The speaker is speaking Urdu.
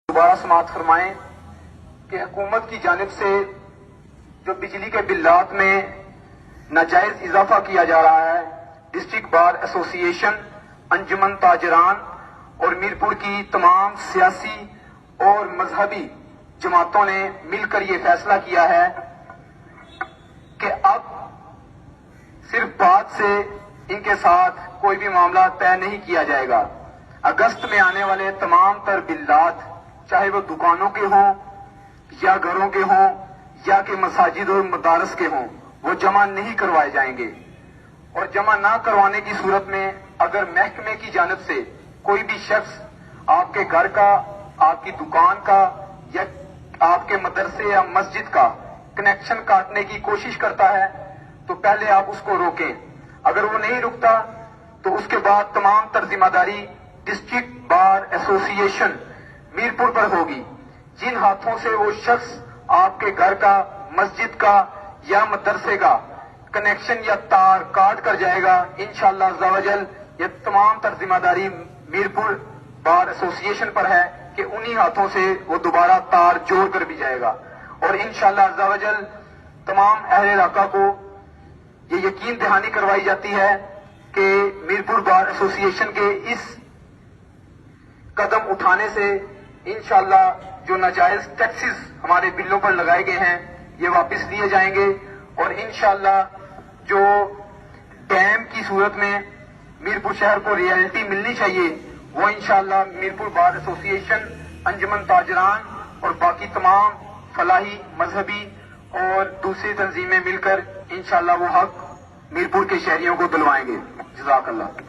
دوبارہ سماعت فرمائیں کہ حکومت کی جانب سے جو بجلی کے بلات میں ناجائز اضافہ کیا جا رہا ہے، ڈسٹرکٹ بار ایسوسی ایشن، انجمن تاجران اور میرپور کی تمام سیاسی اور مذہبی جماعتوں نے مل کر یہ فیصلہ کیا ہے کہ اب صرف بات سے ان کے ساتھ کوئی بھی معاملہ طے نہیں کیا جائے گا۔ اگست میں آنے والے تمام تر بلات، چاہے وہ دکانوں کے ہوں یا گھروں کے ہوں یا کہ مساجد اور مدارس کے ہوں، وہ جمع نہیں کروائے جائیں گے، اور جمع نہ کروانے کی صورت میں اگر محکمے کی جانب سے کوئی بھی شخص آپ کے گھر کا، آپ کی دکان کا یا آپ کے مدرسے یا مسجد کا کنیکشن کاٹنے کی کوشش کرتا ہے تو پہلے آپ اس کو روکیں۔ اگر وہ نہیں رکتا تو اس کے بعد تمام تر ذمہ داری ڈسٹرکٹ بار ایسوسی ایشن میرپور پر ہوگی۔ جن ہاتھوں سے وہ شخص آپ کے گھر کا، مسجد کا یا مدرسے کا کنیکشن یا تار کاٹ کر جائے گا، انشاءاللہ عز و جل یہ تمام تر ذمہ داری میرپور بار ایسوسی ایشن پر ہے کہ انہی ہاتھوں سے وہ دوبارہ تار جوڑ کر بھی جائے گا۔ اور انشاءاللہ عز و جل تمام اہل علاقہ کو یہ یقین دہانی کروائی جاتی ہے کہ میرپور بار ایسوسی ایشن کے اس قدم اٹھانے سے انشاءاللہ جو ناجائز ٹیکسز ہمارے بلوں پر لگائے گئے ہیں یہ واپس لیے جائیں گے، اور انشاءاللہ جو ڈیم کی صورت میں میرپور شہر کو ریئلٹی ملنی چاہیے وہ انشاءاللہ میرپور بار ایسوسی ایشن، انجمن تاجران اور باقی تمام فلاحی، مذہبی اور دوسری تنظیمیں مل کر انشاءاللہ وہ حق میرپور کے شہریوں کو دلوائیں گے۔ جزاک اللہ۔